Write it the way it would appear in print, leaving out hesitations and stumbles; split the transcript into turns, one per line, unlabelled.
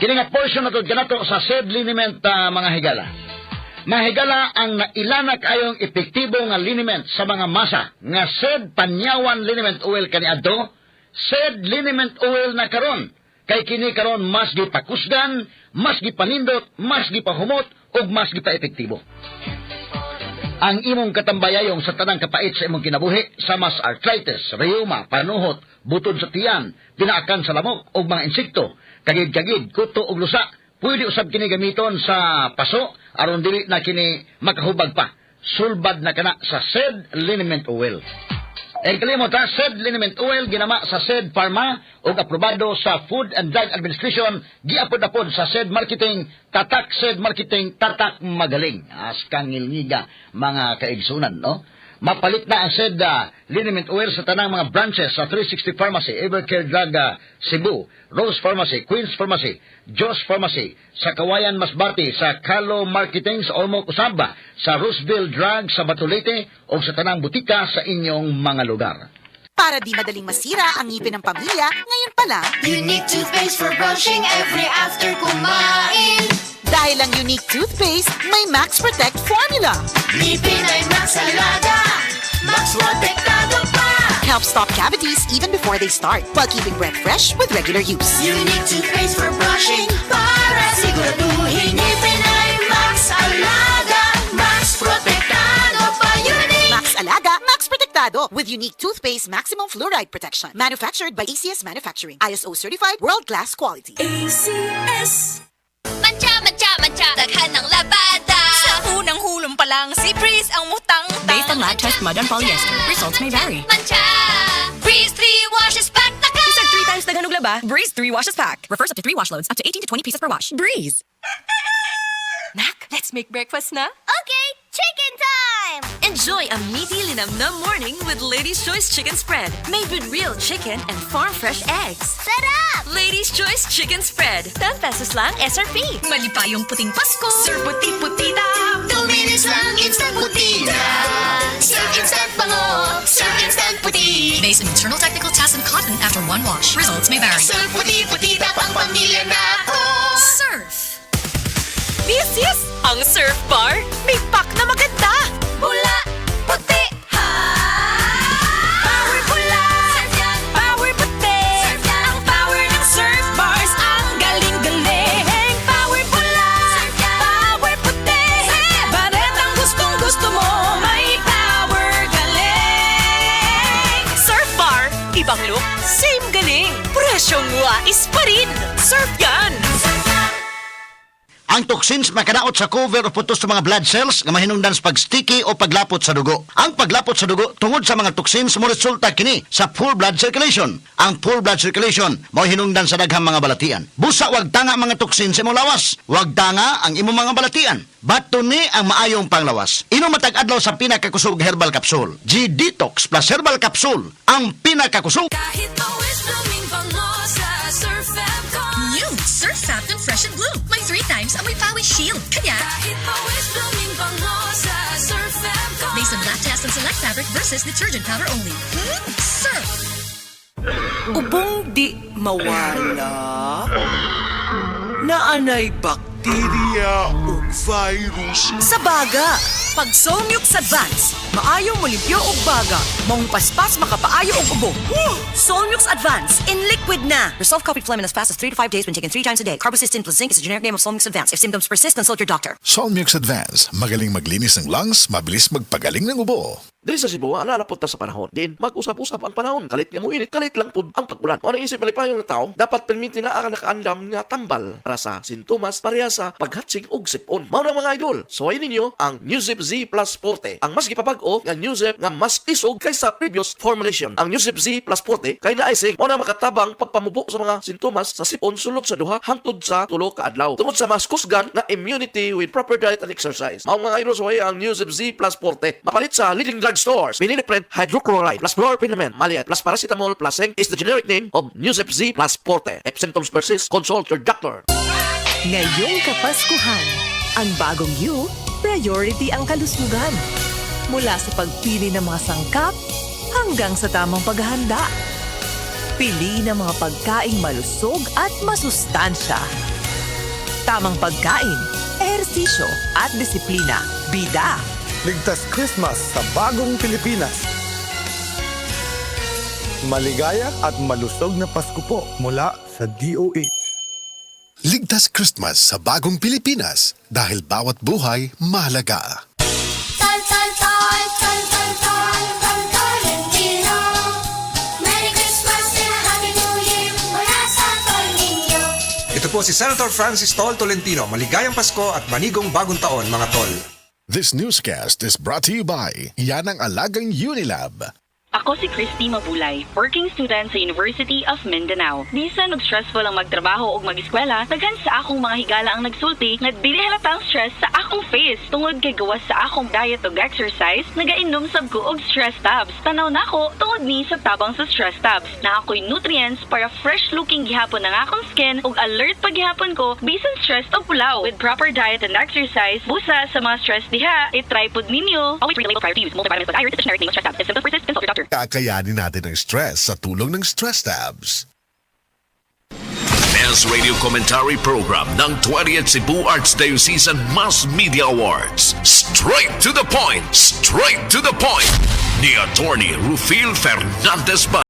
Kini nga portion nato kanato sa said liniment mga higala. Mahigala ang nailana kayong epektibo nga liniment sa mga masa nga said panyawan liniment oil kaniadto, said liniment oil na karon kay kini karon mas gipakusgan, mas gipanindot, mas gipahumot ug mas gipaepektibo. Ang imong katambayayong sa tanang kapait sa imong kinabuhi sa mas arthritis, rheuma, panuhot, butod sa tiyan, pinaakan sa lamok ug mga insekto, kagid-kagid, kuto ug lusa, pwede usab kini gamiton sa paso aron dili na kini makahubag pa. Sulbad na kana sa said liniment oil. Ang kalimot said liniment oil ginama sa said Pharma ug aprobado sa Food and Drug Administration, giapod-apod sa said marketing, tatak said marketing, tatak magaling. Askang ngilngiga mga kaigsunan, no? Mapalit na ang said liniment oil sa tanang mga branches sa 360 Pharmacy, Evercare Drug Cebu, Rose Pharmacy, Queen's Pharmacy, Joss Pharmacy, sa Kawayan Masbate, sa Kalo Marketing sa Ormoc Usaba, sa Roseville Drug sa Batulete o sa tanang butika sa inyong mga lugar.
Para di madaling masira ang ngipin ng pamilya, ngayon pa lang,
Unique toothpaste for brushing every after kumain.
dahil ang unique toothpaste, may Max Protect formula.
Ngipin ay Max Alaga, Max Protektado pa.
Helps stop cavities even before they start, while keeping breath fresh with regular use.
Unique toothpaste for brushing para siguraduhin ngipin ay Max Alaga, Max Protektado pa. Unique.
Max Alaga, Max Protectado with unique toothpaste maximum fluoride protection. Manufactured by ACS Manufacturing. ISO certified world-class quality.
ACS.
Mancha, mancha, mancha, daghan ng labada.
Sa unang hulong pa lang, si Breeze ang mutang.
Based on lab test mud and polyester, results may vary.
Mancha, Breeze 3 washes back the car.
Isang 3 times daghan og laba, Breeze 3 washes pack. Refers up to 3 wash loads, up to 18 to 20 pieces per wash. Breeze.
Nak, let's make breakfast na.
Okay, chicken time.
Enjoy a meaty linamnam morning with Lady's Choice Chicken Spread. Made with real chicken and farm-fresh eggs.
Sarap.
Ladies' Choice Chicken Spread. 10 pesos lang SRP.
Malipayong puting Pasko.
Sir puti-putita.
2 minutes lang, instant putida. Serve instant bango, serve instant puti.
Based on internal technical tests and cotton after 1 wash. Results may vary.
Serve puti-putida pang pamilya na ako.
Surf.
Yes! Ang Surf Bar, may pack na maganda.
Bula, puti.
Ha! Power pula.
Surf yan.
Power puti.
Surf yan.
Ang power ng Surf Bars, ang galing-galing. Power pula.
Surf yan.
Power puti. Baretang gustong-gusto mo, may power galing. Surf Bar, ibang look, same galing. Presyong wais pa rin. Surf yan.
Ang toxins makadaot sa cover o putos sa mga blood cells nga mahinungdan sa pag-sticky o paglapot sa dugo. Ang paglapot sa dugo tungod sa mga toxins mo resulta kini sa poor blood circulation. Ang poor blood circulation mao hinungdan sa daghang mga balatian. Busa wag tanga mga toxins sa imong lawas. Wag tanga ang imong mga balatian. Bato ni ang maayong panglawas. Inom matag-adlaw sa pinakakusog herbal capsule. G-Detox plus herbal capsule. Ang pinakakusog.
Kahit always blooming bango sa Surf and Go.
New Surf Fact and Fresh and Blue. May 3 times ang may Power Shield. Kaya,
Kahit always blooming bango sa Surf and Go.
based on lab test and select fabric versus detergent powder only. Surf.
Ubong di mawala, naanay bakterya o virus.
Sa baga, pag Solmux Advance, maayong molimpyo og baga, mong paspas makapaayo og ubo. Solmux Advance in liquid na.
Resolve copied phlegm in as fast as 3 to 5 days when taken 3 times a day. Carbocysteine plus zinc is the generic name of Solmux Advance. If symptoms persist, consult your doctor.
Solmux Advance, magaling maglinis ng lungs, mabilis magpagaling ng ubo.
Dili sa Cebu, nalalapot ta sa panahon. Din, mag-usap-usap ang panahon. Kalit nga mo init, kalit lang po ang pag-ulan. Kung anong isip malipayong ng tao, dapat permiti na ang nakaandam nga tambal para sa sintomas pareha sa paghatsig og sipon. Mao na mga idol. So ay ninyo ang Newzip Z Plus Forte. Ang mas gipapag-o nga Newzip nga mas isog kaysa previous formulation. Ang Newzip Z Plus Forte kay naisig mo na makatabang pagpamubo sa mga sintomas sa sipon sulod sa duha hangtod sa 3 ka adlaw. Tungod sa mas kusgan nga immunity with proper diet and exercise. Mao mga idol, so ay ang Newzip Z Plus Forte. Mapalit sa leading drugstores. Pininiprint hydrochloride plus chlorpheniramine maliat plus paracetamol plus zinc is the generic name of Newzip Z Plus Forte. If symptoms persist, consult your doctor.
Ngayong Kapaskuhan, ang bagong you, priority ang kalusugan. Mula sa pagpili ng mga sangkap hanggang sa tamang paghahanda. Pili ng mga pagkaing malusog at masustansya. tamang pagkain, ehersisyo at disiplina. Bida!
Ligtas Christmas sa bagong Pilipinas. Maligaya at malusog na Pasko po mula sa DOH.
Ligtas Christmas sa bagong Pilipinas dahil bawat buhay mahalaga.
Tol, tol, tol, tol, tol, tol, tol, Tolentino. Merry Christmas and a Happy New Year mula sa Tol Ninyo.
Ito po si Senator Francis Tol Tolentino. Maligayang Pasko at manigong bagong taon, mga tol.
This newscast is brought to you by Yan ang Alagang Unilab.
Ako si Christy Mabulay, working student sa University of Mindanao. Bisan og stressful ang magtrabaho ug mag-eskwela, daghan sa akong mga higala ang nagsulti nga dili halata ang stress sa akong face tungod kay gawas sa akong diet ug exercise, nagainom sab ko og stress tabs. Tanaw nako tungod ni sa tabang sa stress tabs. Na ako'y nutrients para fresh looking gihapon ang akong skin ug alert pa gihapon ko bisan stress o pulaw. With proper diet and exercise, busa sa mga stress diha, i-try pud ninyo. Always read the label prior to use. Multivitamins with iron, the generic name of stress tabs. If symptoms persist, consult your doctor.
Kakayanin natin ang stress sa tulong ng Stress Tabs.
Best Radio Commentary Program ng 20th Cebu Archdiocese Mass Media Awards. Straight to the point! Straight to the point! Ni Attorney Rufil Fernandez Ban.